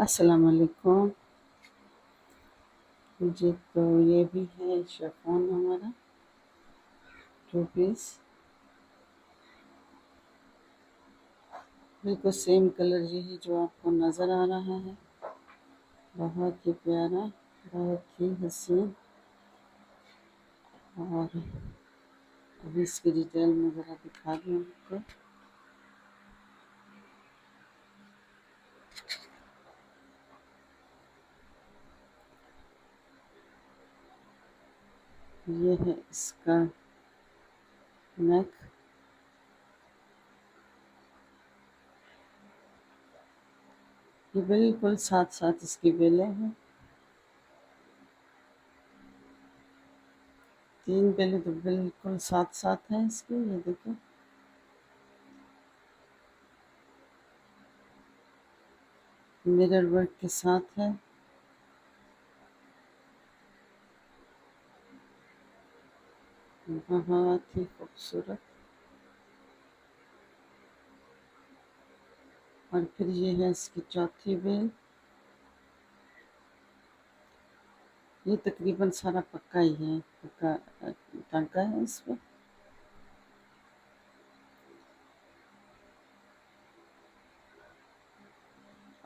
अस्सलाम वालेकुम जी। तो ये भी है शिफॉन हमारा 2 पीस, बिल्कुल सेम कलर यही जो आपको नज़र आ रहा है। बहुत ही प्यारा, बहुत ही हसीन। और अभी इसकी डिटेल में ज़रा दिखा दूँ आपको। ये है इसका नेक। ये बिल्कुल साथ साथ इसकी बेलें हैं। 3 बेलें तो बिल्कुल साथ साथ हैं इसकी, ये देखो। मिरर वर्क के साथ है। बहुत ही खूबसूरत। और फिर ये है इसकी चौथी बेल। ये तकरीबन सारा पक्का ही है, पक्का टांका है इसमें।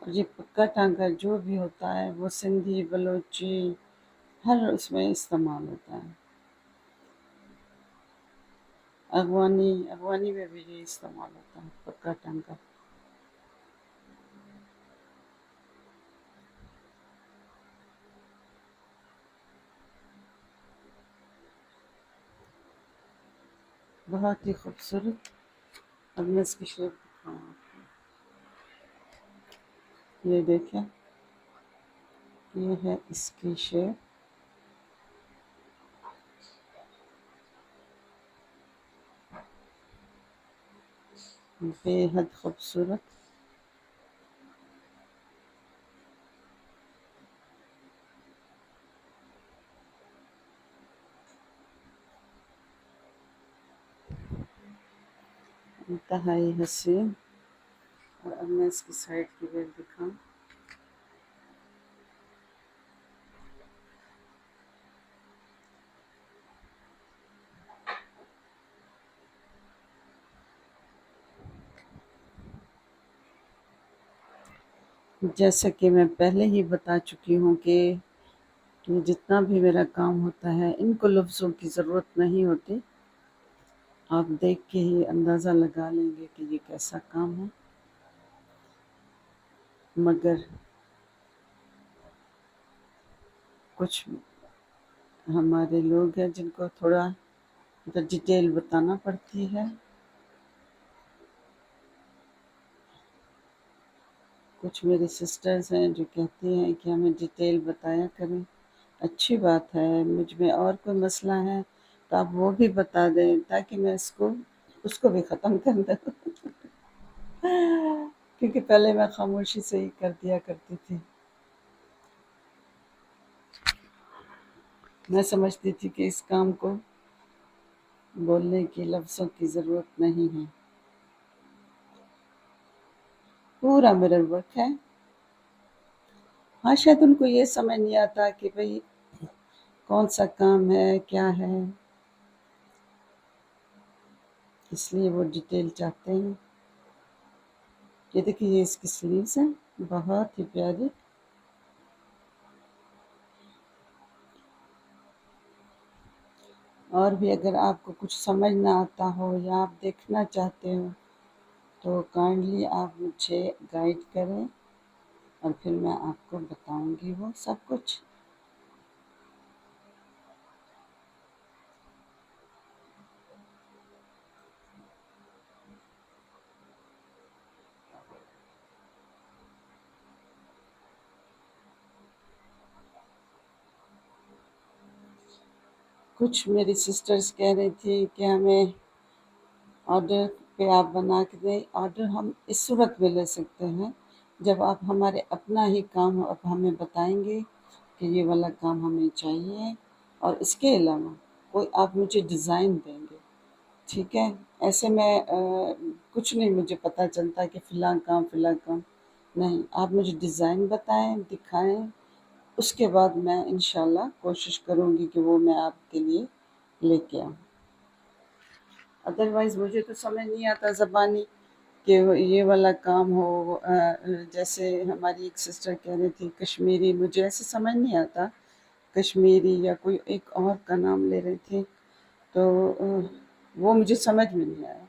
और ये पक्का टांका जो भी होता है वो सिंधी बलोची हर उसमें इस्तेमाल होता है। अगवानी अगवानी में भी ये इस्तेमाल होता है, पक्का टांका। बहुत ही खूबसूरत। अब मैं इसकी शेप दिखाऊँ आपको। ये देखें, ये है इसकी शेप। बेहद खूबसूरत। इंतहाई हसीन। और अब मैं इसकी साइड की बेल दिखाऊँ। जैसा कि मैं पहले ही बता चुकी हूँ कि जितना भी मेरा काम होता है इनको लफ्ज़ों की ज़रूरत नहीं होती। आप देख के ही अंदाज़ा लगा लेंगे कि ये कैसा काम है। मगर कुछ हमारे लोग हैं जिनको थोड़ा डिटेल बताना पड़ती है। कुछ मेरी सिस्टर्स हैं जो कहती हैं कि हमें डिटेल बताया करें। अच्छी बात है, मुझ में और कोई मसला है तो आप वो भी बता दें ताकि मैं इसको उसको भी ख़त्म कर दूँ। क्योंकि पहले मैं खामोशी से ही कर दिया करती थी। मैं समझती थी कि इस काम को बोलने की लफ्ज़ों की ज़रूरत नहीं है। पूरा मिरर वर्क है। हाँ, शायद उनको ये समझ नहीं आता कि भई कौन सा काम है, क्या है, इसलिए वो डिटेल चाहते हैं। ये देखिए, ये इसकी स्लीव्स हैं, बहुत ही प्यारी। और भी अगर आपको कुछ समझ ना आता हो या आप देखना चाहते हो तो काइंडली आप मुझे गाइड करें और फिर मैं आपको बताऊंगी वो सब कुछ। कुछ मेरी सिस्टर्स कह रही थी कि हमें ऑर्डर पे आप बना के दें। ऑर्डर हम इस सूरत में ले सकते हैं जब आप हमारे अपना ही काम अब हमें बताएंगे कि ये वाला काम हमें चाहिए, और इसके अलावा कोई आप मुझे डिज़ाइन देंगे। ठीक है, ऐसे में कुछ नहीं मुझे पता चलता कि फ़िलहाल काम नहीं, आप मुझे डिज़ाइन बताएँ, दिखाएँ, उसके बाद मैं इंशाल्लाह कोशिश करूँगी कि वो मैं आपके लिए लेके आऊँ। अदरवाइज़ मुझे तो समझ नहीं आता ज़बानी कि ये वाला काम हो। जैसे हमारी एक सिस्टर कह रही थी कश्मीरी, मुझे ऐसे समझ नहीं आता, कश्मीरी या कोई एक और का नाम ले रहे थे, तो वो मुझे समझ में नहीं आया,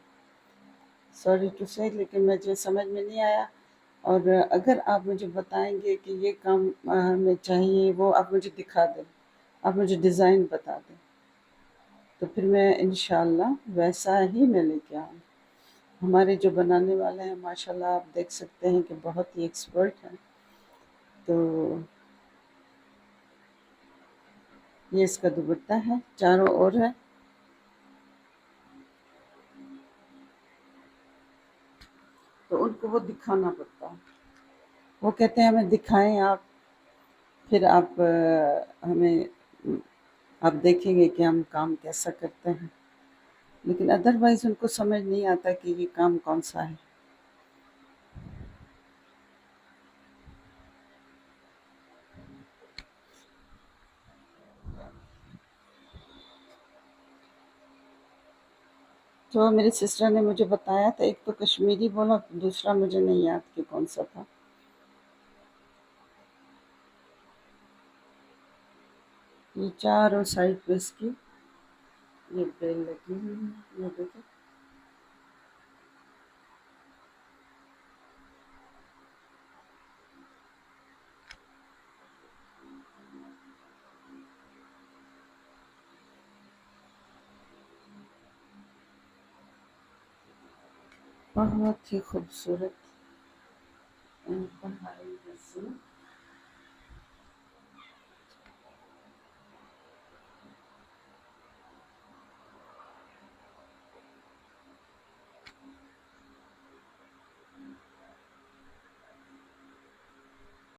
सॉरी टू से, लेकिन मुझे समझ में नहीं आया। और अगर आप मुझे बताएंगे कि ये काम हमें चाहिए, वो आप मुझे दिखा दें, आप मुझे डिज़ाइन बता दें, तो फिर मैं इंशाल्लाह वैसा ही मैं लेके आऊँ। हमारे जो बनाने वाले हैं माशाल्लाह आप देख सकते हैं कि बहुत ही एक्सपर्ट हैं। तो ये इसका दुपट्टा है, चारों ओर है। तो उनको वो दिखाना पड़ता है, वो कहते हैं हमें दिखाएं आप, फिर आप हमें आप देखेंगे कि हम काम कैसा करते हैं, लेकिन अदरवाइज उनको समझ नहीं आता कि ये काम कौन सा है। तो मेरी सिस्टर ने मुझे बताया था, एक तो कश्मीरी बोला, दूसरा मुझे नहीं याद कि कौन सा था। ये चारों साइड पे इसकी ये बेल लगी हुई है, ये देखो। बहुत ही खूबसूरत पहाड़ी जैसी।